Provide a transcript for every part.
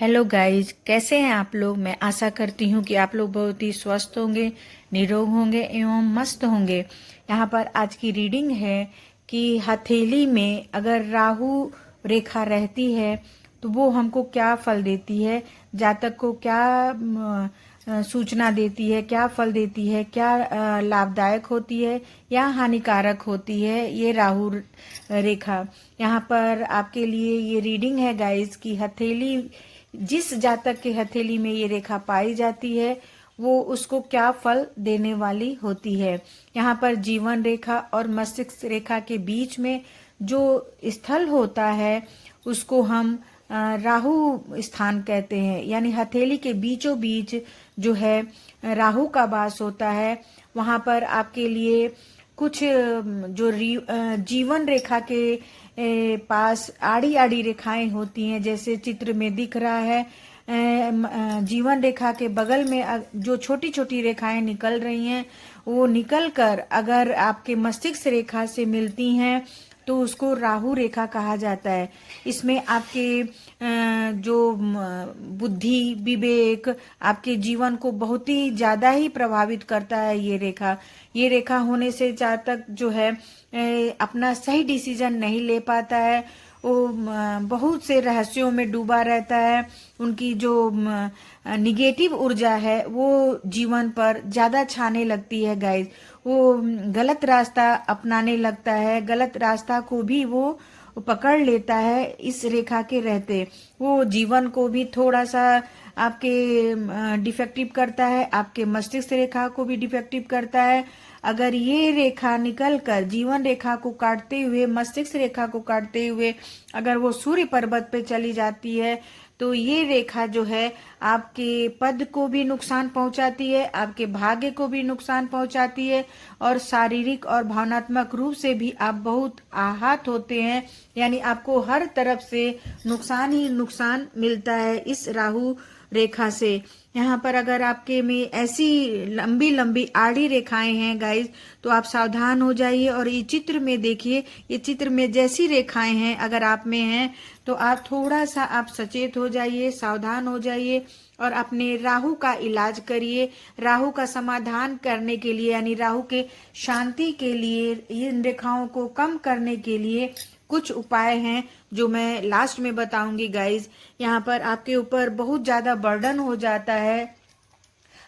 Hello guys, कैसे हैं आप लोग। मैं आशा करती हूँ कि आप लोग बहुत ही स्वस्थ होंगे, निरोग होंगे एवं मस्त होंगे। यहाँ पर आज की रीडिंग है कि हथेली में अगर राहु रेखा रहती है तो वो हमको क्या फल देती है, जातक को क्या सूचना देती है, क्या फल देती है, क्या लाभदायक होती है या हानिकारक होती है ये राहु रेखा। यहाँ पर आपके लिए ये रीडिंग है गाइज की हथेली, जिस जातक के हथेली में ये रेखा पाई जाती है वो उसको क्या फल देने वाली होती है। यहाँ पर जीवन रेखा और मस्तिष्क रेखा के बीच में जो स्थल होता है उसको हम राहु स्थान कहते हैं। यानी हथेली के बीचों बीच जो है राहु का वास होता है। वहां पर आपके लिए कुछ जो जीवन रेखा के पास आड़ी आड़ी रेखाएं होती हैं, जैसे चित्र में दिख रहा है। जीवन रेखा के बगल में जो छोटी छोटी रेखाएं निकल रही हैं वो निकल कर अगर आपके मस्तिष्क रेखा से मिलती हैं तो उसको राहु रेखा कहा जाता है। इसमें आपके जो बुद्धि विवेक आपके जीवन को बहुत ही ज्यादा ही प्रभावित करता है। ये रेखा होने से जातक जो है अपना सही डिसीजन नहीं ले पाता है। वो बहुत से रहस्यों में डूबा रहता है। उनकी जो निगेटिव ऊर्जा है वो जीवन पर ज्यादा छाने लगती है गाइस। वो गलत रास्ता अपनाने लगता है, गलत रास्ता को भी वो पकड़ लेता है। इस रेखा के रहते वो जीवन को भी थोड़ा सा आपके डिफेक्टिव करता है, आपके मस्तिष्क रेखा को भी डिफेक्टिव करता है। अगर ये रेखा निकल कर जीवन रेखा को काटते हुए, मस्तिष्क रेखा को काटते हुए अगर वो सूर्य पर्वत पे चली जाती है तो ये रेखा जो है आपके पद को भी नुकसान पहुंचाती है, आपके भाग्य को भी नुकसान पहुंचाती है और शारीरिक और भावनात्मक रूप से भी आप बहुत आहत होते हैं। यानी आपको हर तरफ से नुकसान ही नुकसान मिलता है इस राहु रेखा से। यहाँ पर अगर आपके में ऐसी लंबी लंबी आड़ी रेखाएं हैं गाइज तो आप सावधान हो जाइए। और ये चित्र में देखिए, ये चित्र में जैसी रेखाएं हैं अगर आप में हैं तो आप थोड़ा सा आप सचेत हो जाइए, सावधान हो जाइए और अपने राहु का इलाज करिए। राहु का समाधान करने के लिए यानी राहु के शांति के लिए, इन रेखाओं को कम करने के लिए कुछ उपाय हैं जो मैं लास्ट में बताऊंगी गाइज। यहाँ पर आपके ऊपर बहुत ज्यादा बर्डन हो जाता है,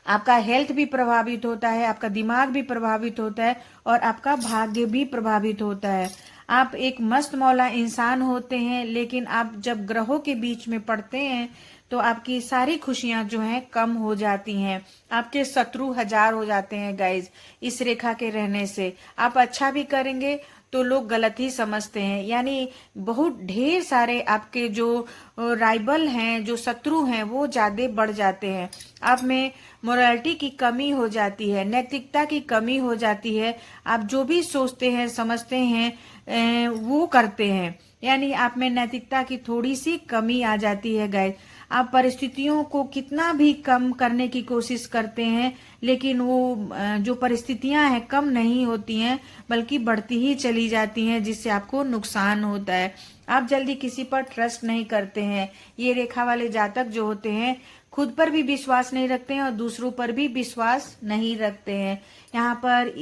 आपका हेल्थ भी प्रभावित होता है, आपका दिमाग भी प्रभावित होता है और आपका भाग्य भी प्रभावित होता है। आप एक मस्त मौला इंसान होते हैं, लेकिन आप जब ग्रहों के बीच में पड़ते हैं तो आपकी सारी खुशियां जो हैं कम हो जाती हैं। आपके शत्रु हजार हो जाते हैं गाइज इस रेखा के रहने से। आप अच्छा भी करेंगे तो लोग गलत ही समझते हैं। यानी बहुत ढेर सारे आपके जो राइवल हैं, जो शत्रु हैं, वो ज्यादा बढ़ जाते हैं। आप में मोरालिटी की कमी हो जाती है, नैतिकता की कमी हो जाती है। आप जो भी सोचते हैं समझते हैं वो करते हैं। यानी आप में नैतिकता की थोड़ी सी कमी आ जाती है गाइस। आप परिस्थितियों को कितना भी कम करने की कोशिश करते हैं लेकिन वो जो परिस्थितियां हैं कम नहीं होती हैं बल्कि बढ़ती ही चली जाती हैं, जिससे आपको नुकसान होता है। आप जल्दी किसी पर ट्रस्ट नहीं करते हैं। ये रेखा वाले जातक जो होते हैं खुद पर भी विश्वास नहीं रखते हैं और दूसरों पर भी विश्वास नहीं रखते हैं। यहाँ पर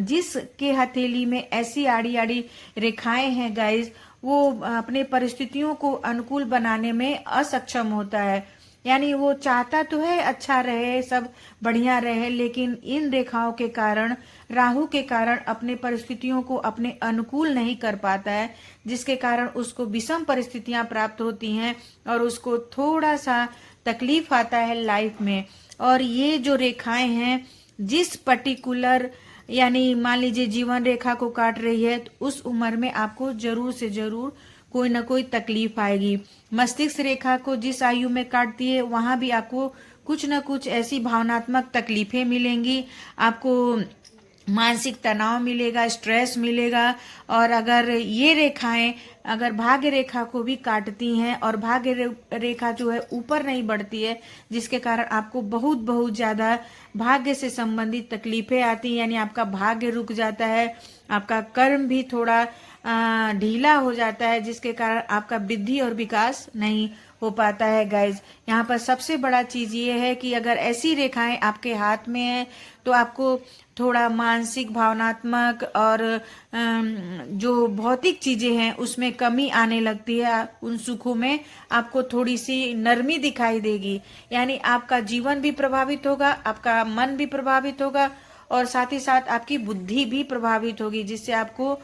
जिसके हथेली में ऐसी आड़ी आड़ी रेखाएं हैं गाइज वो अपने परिस्थितियों को अनुकूल बनाने में असक्षम होता है। यानी वो चाहता तो है अच्छा रहे, सब बढ़िया रहे, लेकिन इन रेखाओं के कारण, राहु के कारण अपने परिस्थितियों को अपने अनुकूल नहीं कर पाता है, जिसके कारण उसको विषम परिस्थितियां प्राप्त होती हैं और उसको थोड़ा सा तकलीफ आता है लाइफ में। और ये जो रेखाएं हैं जिस पर्टिकुलर यानी मान लीजिए जीवन रेखा को काट रही है तो उस उम्र में आपको जरूर से जरूर कोई ना कोई तकलीफ आएगी। मस्तिष्क रेखा को जिस आयु में काटती है वहां भी आपको कुछ न कुछ ऐसी भावनात्मक तकलीफें मिलेंगी। आपको मानसिक तनाव मिलेगा, स्ट्रेस मिलेगा। और अगर ये रेखाएं अगर भाग्य रेखा को भी काटती हैं और भाग्य रेखा जो है ऊपर नहीं बढ़ती है, जिसके कारण आपको बहुत बहुत ज्यादा भाग्य से संबंधित तकलीफें आती हैं। यानी आपका भाग्य रुक जाता है, आपका कर्म भी थोड़ा ढीला हो जाता है, जिसके कारण आपका वृद्धि और विकास नहीं हो पाता है गाइज। यहाँ पर सबसे बड़ा चीज ये है कि अगर ऐसी रेखाएं आपके हाथ में है तो आपको थोड़ा मानसिक, भावनात्मक और जो भौतिक चीजें हैं उसमें कमी आने लगती है। उन सुखों में आपको थोड़ी सी नरमी दिखाई देगी, यानी आपका जीवन भी प्रभावित होगा, आपका मन भी प्रभावित होगा और साथ ही साथ आपकी बुद्धि भी प्रभावित होगी, जिससे आपको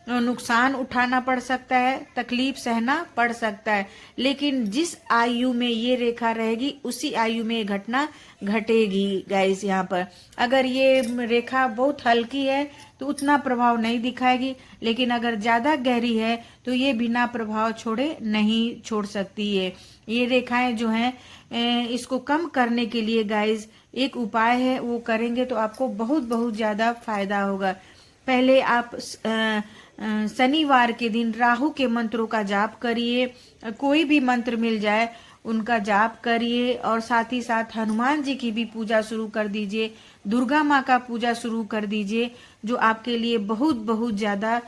नुकसान उठाना पड़ सकता है, तकलीफ सहना पड़ सकता है। लेकिन जिस आयु में ये रेखा रहेगी उसी आयु में ये घटना घटेगी गाइस। यहाँ पर अगर ये रेखा बहुत हल्की है तो उतना प्रभाव नहीं दिखाएगी, लेकिन अगर ज्यादा गहरी है तो ये बिना प्रभाव छोड़े नहीं छोड़ सकती है। ये रेखाएं जो हैं इसको कम करने के लिए गाइस एक उपाय है, वो करेंगे तो आपको बहुत बहुत ज्यादा फायदा होगा। पहले आप शनिवार के दिन राहु के मंत्रों का जाप करिए, कोई भी मंत्र मिल जाए उनका जाप करिए और साथ ही साथ हनुमान जी की भी पूजा शुरू कर दीजिए, दुर्गा माँ का पूजा शुरू कर दीजिए, जो आपके लिए बहुत बहुत ज्यादा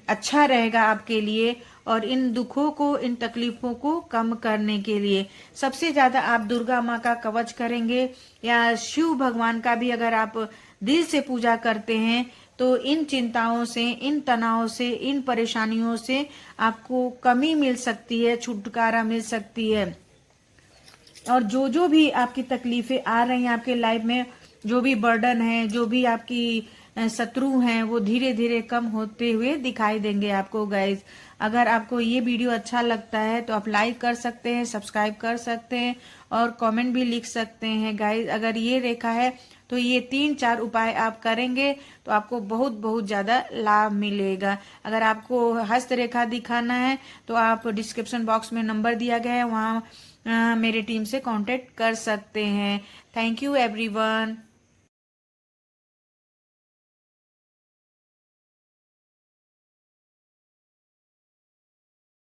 अच्छा रहेगा आपके लिए और इन दुखों को, इन तकलीफों को कम करने के लिए। सबसे ज्यादा आप दुर्गा माँ का कवच करेंगे या शिव भगवान का भी अगर आप दिल से पूजा करते हैं तो इन चिंताओं से, इन तनावों से, इन परेशानियों से आपको कमी मिल सकती है, छुटकारा मिल सकती है। और जो जो भी आपकी तकलीफें आ रही हैं आपके लाइफ में, जो भी बर्डन है, जो भी आपकी शत्रु हैं, वो धीरे धीरे कम होते हुए दिखाई देंगे आपको गाइज। अगर आपको ये वीडियो अच्छा लगता है तो आप लाइक कर सकते हैं, सब्सक्राइब कर सकते हैं और कमेंट भी लिख सकते हैं गाइज। अगर ये रेखा है तो ये 3-4 उपाय आप करेंगे तो आपको बहुत बहुत ज्यादा लाभ मिलेगा। अगर आपको हस्त रेखा दिखाना है तो आप डिस्क्रिप्शन बॉक्स में नंबर दिया गया है, वहाँ मेरे टीम से कांटेक्ट कर सकते हैं। Thank you everyone.